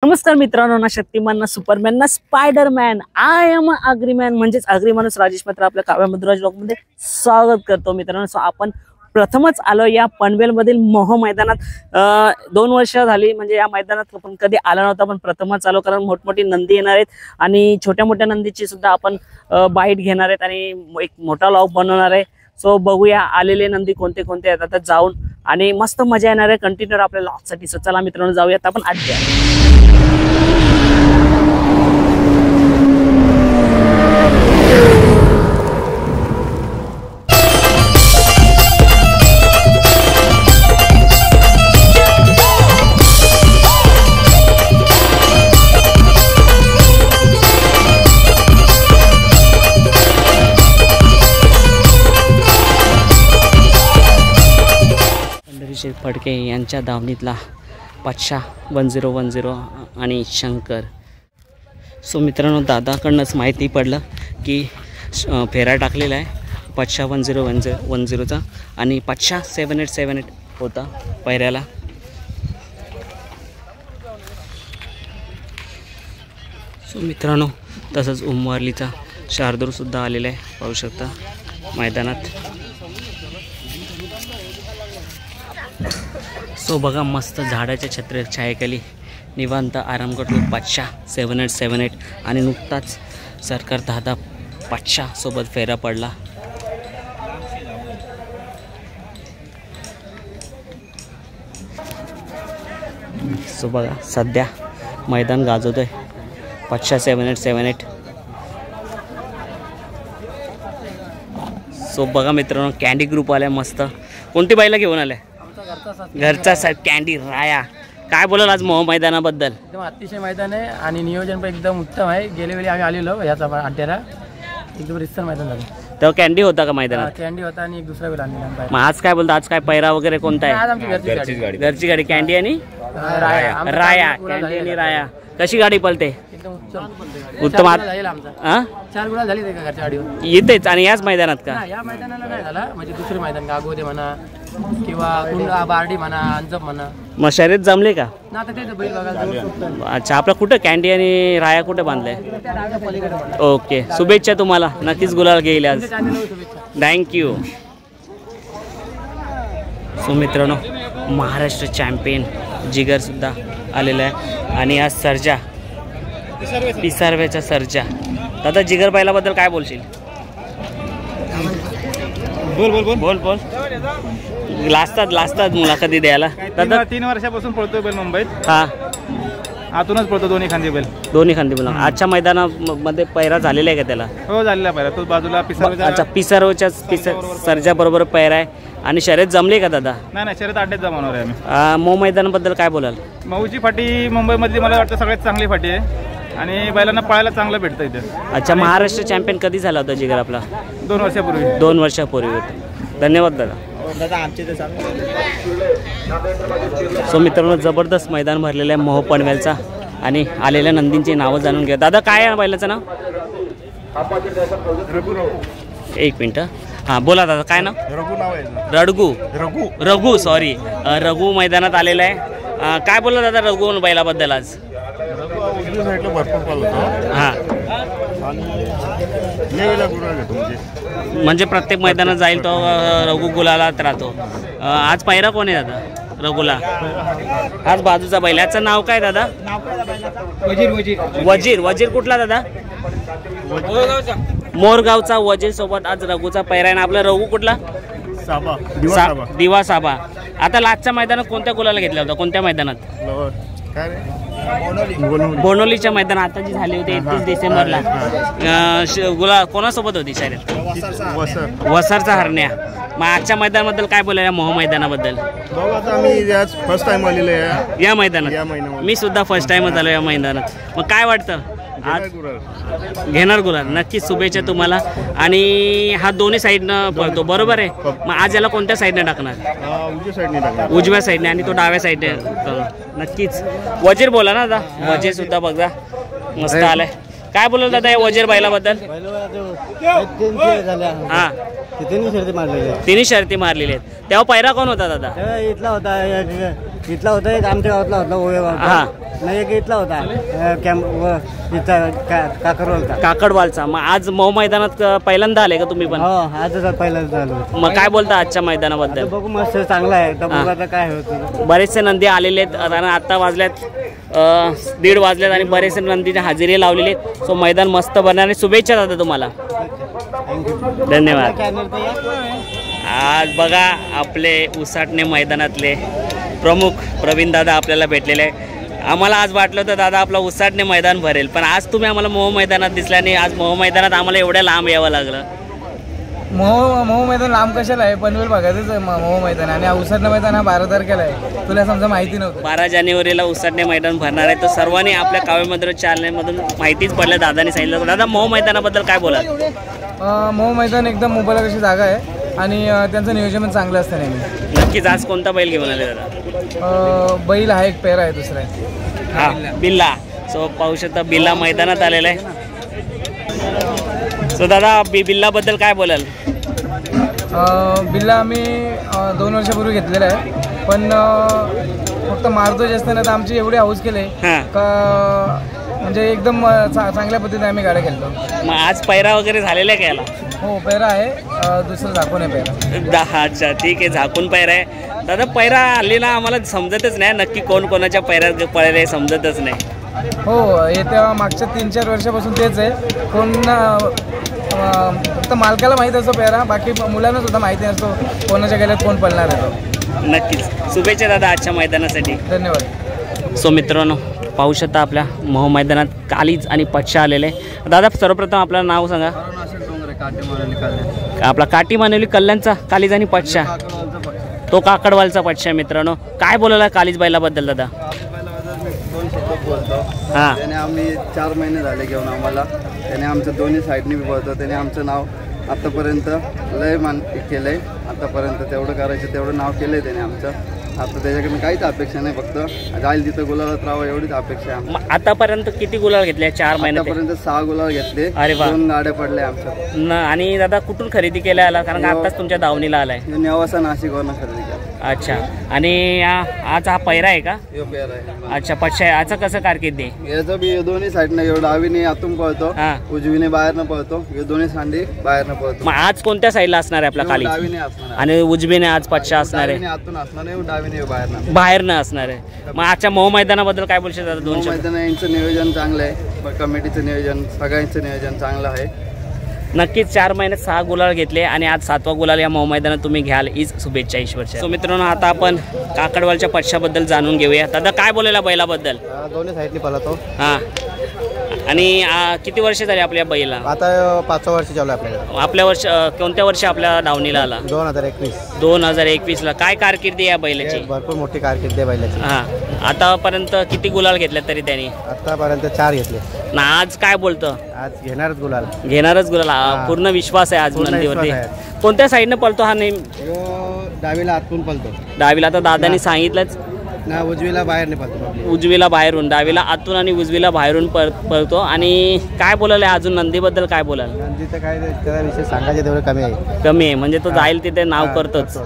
नमस्कार मित्रांनो, ना शक्तिमान ना सुपरमॅन ना स्पायडरमॅन, आय एम अग्रीमॅन म्हणजेच अग्री माणूस राजेश मित्र आपल्या काव्य मुद्राज ब्लॉग मध्ये स्वागत करतो मित्रांनो. सो आपण प्रथमच आलो या पनवेल मधील मोह मैदानात. 2 वर्ष झाली म्हणजे या मैदानात आपण कधी आलो नव्हता, पण प्रथमच आलो कारण मोठमोठी नंदी येणार आहेत आणि छोट्या मोठ्या नंदीची सुद्धा आपण बाईट घेणार आहेत आणि एक मोठा लॉग बनवणार आहे. सो बघूया आलेले नंदी कोणते कोणते आहेत, आता जाऊन आणि मस्त मजा येणार आहे कंटिन्यू आपल्या लॉगसाठी. सो चला मित्रांनो जाऊयात आपण आज्ञा. फडके यांच्या दावणीतला पाचशा 1010 आणि शंकर. सो मित्रांनो दादाकडनंच माहिती पडलं की फेरा टाकलेला आहे पाचशा 1010चा आणि पाचशा 7878 होता पैऱ्याला. सो मित्रांनो तसंच उमवारलीचा शार्दूरसुद्धा आलेला आहे, पाहू शकता मैदानात. सो बघा मस्त झाडाच्या छायेखाली निवांत आराम करतो पाचशा 7878 आणि नुकताच सरकार दादा पाचशा सोबत फेरा पडला. सो बघा सध्या मैदान गाजवतोय पाचशा 7878. सो बघा मित्रांनो कॅन्डी ग्रुप आलाय मस्त. कोणती बाईला घेऊन आलाय? घरचा साहेब कॅन्डी राया. काय बोलाल आज मोह मैदानाबद्दल? एकदम अतिशय मैदान आहे आणि नियोजन पण एकदम उत्तम आहे. गेल्या वेळी आम्ही आलेलो याचा अड्ड्याला, एकदम रिस्तर मैदान झालं. तेव्हा कॅन्डी होता का मैदानात? कॅन्डी होता आणि एक दुसरा वेळ आणलेला. मग आज काय बोलता, आज काय पैरा वगैरे कोणता आहे? आज आमची घरची गाडी कॅन्डी आणि राया. कॅन्डी आणि राया. कशी गाडी पळते? एकदम उत्तम. 4 गुणा झाली ते घरच्या गाडीवर येतेच. आणि याच मैदानात का? या मैदानाला नाही झाला, म्हणजे दुसरे मैदान गागोदे म्हणा किंवा बार्डी म्हणा, अंजप म्हणा. मग शर्यत जमले का? ना आता ते बैल बघा. अच्छा, आपलं कुठं कॅन्डी आणि राया कुठे बांधलंय? ओके, शुभेच्छा तुम्हाला. नक्कीच गुलाल घेईल आज. थँक्यू. सो मित्रांनो महाराष्ट्र चॅम्पियन जिगरसुद्धा आलेला आहे आणि आज सर्जा पिसारव्याचा सर्जा. दादा जिगर बैलाबद्दल काय बोलशील? बोल. लाजतात मुलाखती द्यायला. दादा 3 वर्षापासून पळतोय बैल मुंबईत. हा, आतूनच पळतो दोन्ही खांदी बैल. आजच्या मैदानामध्ये पैरा झालेला आहे का त्याला? हो झालेला पैरा. तो बाजूला अच्छा, पिसारवच्या सर्जा बरोबर पैरा आहे आणि शर्यत जमली का दादा? नाही, शर्यत अड्ड्यात जमवणार आहे आम्ही. मऊ मैदानाबद्दल काय बोलाल? मऊची फाटी मुंबईमधली मला वाटतं सगळ्यात चांगली फाटी आहे आणि बैलांना पळायला चांगलं भेटतं इथे. अच्छा, महाराष्ट्र चॅम्पियन कधी झाला होता जिगर आपला? 2 वर्षापूर्वी. 2 वर्षापूर्वी होते. धन्यवाद दादा. सो मित्रांनो जबरदस्त मैदान भरलेलं आहे मोह पनवेलचा आणि आलेल्या नंदींची नावं जाणून घ्या. दादा काय आहे बैलाचं नाव? एक मिनटं. हां बोला दादा, काय नाव? रघु सॉरी रघु मैदानात आलेला आहे. काय बोला दादा रघु बैलाबद्दल आज? हां, म्हणजे प्रत्येक मैदानात जाईल तो रघु गुलालात राहतो. आज पैरा कोण आहे दादा रघुला? आज बाजूचा बैल. याचं नाव काय दादा? वजीर कुठला दादा? मोरगावचा वजीर सोबत आज रघुचा पैरा आहे. आपला रघु कुठला? दिवा साबा. आता लास्टच्या मैदानात कोणत्या गुलाला घेतला होता? कोणत्या मैदानात? बोनोलीच्या मैदानात आता जी झाली होती 31 डिसेंबरला. गुला कोणासोबत होती शर्यत? वसरचा हरण्या. मग आजच्या मैदानाबद्दल काय बोलायला? मोह मैदानाबद्दल फर्स्ट टाइम आलेलो आहे या मैदानात. मी सुद्धा फर्स्ट टाइमच आलो या मैदानात. मग काय वाटतं आज? घेणार गुलाल. नक्कीच शुभेच्छा तुम्हाला. आणि हा दोन्ही साईडनं पळतो बरोबर आहे. मग आज याला कोणत्या साईडने टाकणार? उजव्या साईडने आणि तो डाव्या साईडने. नक्कीच वजीर बोला ना दादा. वजीर सुद्धा बघा मस्त आलाय. काय बोलत दादा या वजीर बैलाबद्दल? हां तिन्ही शर्ती मारलेल्या आहेत. तेव्हा पहिरा कोण होता दादा? इथला होता इथला होता एक आमच्या गावातला होता ओवे हा. गावात नाही एक इथला होता कॅम्प इथं काकरवालचा. काकडवालचा. मग आज मऊ मैदानात पहिल्यांदा आले का तुम्ही पण? हो आजच पहिल्यांदा झालो. मग काय बोलता आजच्या मैदानाबद्दल? बघू मस्त चांगला आहे तर बघू आता काय होतं. बरेचसे नंदी आलेले आहेत कारण आता वाजल्यात 1:30 वाजल्यात आणि बरेचसे नंदीच्या हजेरी लावलेली आहेत. सो मैदान मस्त बनणार आणि शुभेच्छा दादा तुम्हाला. धन्यवाद. आज बघा आपले उसाटणे मैदानातले प्रमुख प्रवीण दादा आपल्याला भेटलेले आहे. आम्हाला आज वाटलं होतं दादा आपला उसाटणे मैदान भरेल, पण आज तुम्ही आम्हाला मोह मैदानात दिसला आणि आज मोह मैदानात आम्हाला एवढ्या लांब यावं लागलं. मोह मैदान लांब कशाला आहे? पनवेल भागातच मोह मैदान आणि उसाटणे मैदान हा 12 तारखेला आहे. तुला समजा माहिती नव्हतं. 12 जानेवारीला उसाटणे मैदान भरणार आहे. तर सर्वांनी आपल्या काव्यमंदिर चॅनलमधून माहितीच पडलं. दादानी सांगितलं. दादा मोह मैदानाबद्दल काय बोलाल? मोह मैदान एकदम मोबाईल कशी जागा आहे आणि त्यांचं नियोजन पण चांगलं असतं नेहमी. नक्कीच. आज कोणता बैल घेऊन आले दादा? बैल आहे एक पेरा आहे दुसरा आहे. हा बिल्ला. सो पाहू शकता बिल्ला मैदानात आलेला आहे. सो दादा बिल्लाबद्दल काय बोलाल? बिल्ला आम्ही 2 वर्षापूर्वी घेतलेला आहे, पण फक्त मारतो जास्त नाही तर आमची एवढी हाऊस केली का म्हणजे एकदम चांगल्या पद्धतीने आम्ही गाड्या खेळतो. मग आज पैरा वगैरे झालेला आहे का याला? हो पैरा आहे. दुसरं झाकून आहे पैरा. अच्छा ठीक आहे. झाकून पैरा आहे. दादा पैरा आलेला आम्हाला समजतच नाही नक्की कोण कोणाच्या पैरात पळायला समजतच नाही. हो येत्या मागच्या 3-4 वर्षापासून तेच आहे. कोण फक्त मालकाला माहीत असतो पेरा, बाकी मुलांना सुद्धा माहिती नसतो कोणाच्या गेल्यात कोण पळणार आहे तो. नक्कीच. शुभेच्छा दादा आजच्या मैदानासाठी. धन्यवाद. सो मित्रांनो पाहू शकता आपल्या मोह मैदानात कालीज आणि पच्छा आलेले. दादा सर्वप्रथम आपलं नाव सांगा. आपला काठी मानवली कल्याणचा कालीज आणि पच्छा, तो काकडवालचा पच्छा. मित्रांनो काय बोलायला कालीज बैलाबद्दल दादा? हां त्याने आम्ही 4 महिने झाले घेऊन आम्हाला. त्याने आमचं दोन्ही साईडने बी बोलतो. त्याने आमचं नाव आत्तापर्यंत लय केलं आहे. आत्तापर्यंत तेवढं करायचं तेवढं नाव केलं आहे त्याने आमचं. आता त्याच्याकडनं काहीच अपेक्षा नाही, फक्त जाईल तिथं गुलालात राहावं एवढीच अपेक्षा आहे. आतापर्यंत किती गुलाल घेतले 4 महिन्यात? आतापर्यंत 6 गुलाल घेतले. अरे वा. 2 गाड्या पडल्या आमच्या. आणि दादा कुठून खरेदी केल्या आला? कारण आताच तुमच्या दावणीला आलाय. नेवासा नाशिकवरून खरेदी केला. अच्छा. आणि आज हा पैरा आहे का? पेर आहे. अच्छा पच्छा आहे. याचं कसं कारकीर्द आहे? याचं बी दोन्ही साईडनं एवढं डावीने आतून पळतो, उजवीने बाहेरनं पळतो. दोन्ही सांडी बाहेरनं पळतो. मग आज कोणत्या साईडला असणार आहे आपला काली? डावीने असणार आणि उजवीने आज पच्छा असणार आहे. आतून असणार आहे, डावीने बाहेरनं असणार आहे. मग आजच्या मोह मैदानाबद्दल काय बोलशील दादा? 2 शब्द. मैदानाचं नियोजन चांगलं आहे. कमिटीचं नियोजन सगळ्यांचं नियोजन चांगलं आहे. नक्कीच 4 महिन्यात 6 गुलाल घेतले आणि आज 7वा गुलाल या मोह मैदानात तुम्ही घ्याल हीच शुभेच्छा ईश्वरच्या. सो मित्रांनो आता आपण काकडवालच्या पक्षाबद्दल जाणून घेऊया. दादा काय बोलायला बैलाबद्दल? दोन्ही साईडनी पळतो. हां. आणि किती वर्ष झाली आपल्या बैला? आता 5 वर्ष चालू आहे आपल्याला. आपल्या वर्ष कोणत्या वर्षी आपल्या दावणीला आला? 2021. 2021ला. काय कारकिर्दी या बैलाची? भरपूर मोठी कारकीर्द आहे बैलाची. हां. आतापर्यंत किती गुलाल घेतले तरी त्यांनी? आतापर्यंत 4 घेतले ना. आज काय बोलतं? आज घेणारच गुलाल. घेणारच गुलाल. पूर्ण विश्वास आहे आज नंदीवरती. कोणत्या साईडनं पळतो हा नेम? डावीला आतून पळतो. डावीला आता दादानी सांगितलंच ना. उजवीला बाहेर पळतो. उजवीला बाहेरून. डावीला आतून आणि उजवीला बाहेरून पळतो. आणि काय बोलाल अजून नंदीबद्दल काय बोलाल? नंदीचं काय त्याचा विषय सांगायचे तेवढं कमी आहे. कमी आहे म्हणजे तो जाईल तिथे नाव करतोच.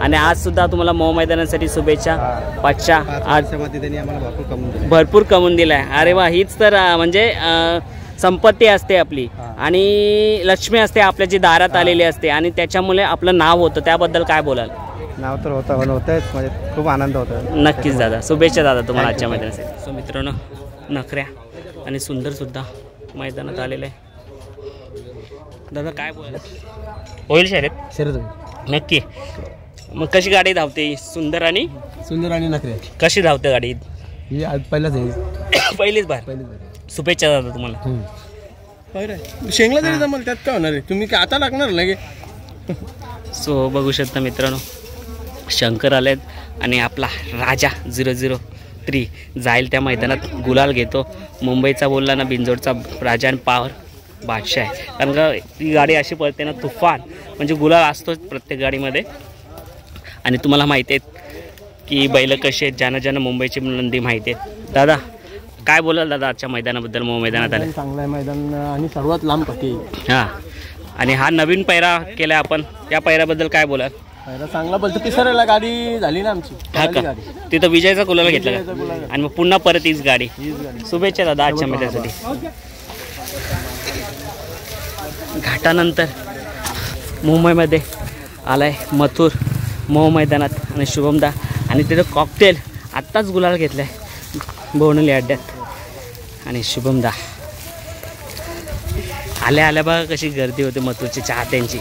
आणि आज सुद्धा तुम्हाला मोह मैदानासाठी शुभेच्छा. पच्छा आज त्यांनी आम्हाला भरपूर कमवून दिलं. भरपूर कमवून दिलाय. अरे वा. हीच तर म्हणजे संपत्ती असते आपली आणि लक्ष्मी असते आपल्या जी दारात आलेली असते आणि त्याच्यामुळे आपलं नाव होतं. त्याबद्दल काय बोलाल? नाव तर होतंच म्हणजे खूप आनंद होतो. नक्कीच दादा. शुभेच्छा दादा तुम्हाला आजच्या मैदानासाठी. सो मित्रांनो नखऱ्या आणि सुंदरसुद्धा मैदानात आलेलं आहे. दादा काय बोलाल? होईल शर्यत? नक्की. मग कशी गाडी धावते? सुंदर आणि नखरे कशी धावते गाडी? ही आज पहिलीच बार. शुभेच्छा दादा तुम्हाला. शेंगला तरी जमल त्यात काय होणार आहे? तुम्ही काय आता लागणार लगे? सो बघू शकता मित्रांनो शंकर आलेत आणि आपला राजा 003 जाईल त्या मैदानात गुलाल घेतो. मुंबईचा बोलला ना बिंजोडचा राजा आणि पावर बादशाह आहे. कारण का ती गाडी अशी पळते ना तुफान म्हणजे गुलाल असतोच प्रत्येक गाडीमध्ये. आणि तुम्हाला माहिती आहेत की बैल कशी आहेत ज्यांना मुंबईची नंदी माहिती आहेत. दादा काय बोलाल दादा आजच्या मैदानाबद्दल? मोह मैदानात आले. चांगलं आहे मैदान आणि सर्वात लांब पट्टी. हां. आणि हा नवीन पैरा केला आपण, त्या पैऱ्याबद्दल काय बोलाल? पहिला चांगला बोलतो तिसऱ्याला गाडी झाली ना आमची हा पळाली का गाडी. तिथं विजयचा गुलाल घेतला विजयाचा का? गुलाल. आणि मग पुन्हा परत हीच गाडी. हीच गाडी. शुभेच्छा दादा आजच्या मेट्यासाठी. घाटानंतर मुंबईमध्ये आलाय मथुर मोह मैदानात आणि शुभमदा आणि तिथं कॉकटेल आत्ताच गुलाल घेतलाय बोवणली अड्ड्यात. आणि शुभमदा आल्या आल्या बघा कशी गर्दी होते मथुरची चाहत्यांची.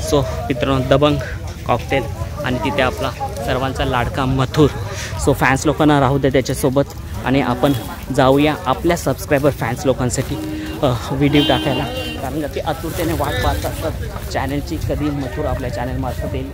सो मित्रांनो दबंग कॉकटेल आणि तिथे आपला सर्वांचा लाडका मथुर. सो फॅन्स लोकांना राहू दे त्याच्यासोबत आणि आपण जाऊया आपल्या सबस्क्रायबर फॅन्स लोकांसाठी व्हिडिओ टाकायला, कारण का ते आतुरतेने वाट पाहत असतात चॅनलची कधी मथुर आपल्या चॅनलमार्फत येईल.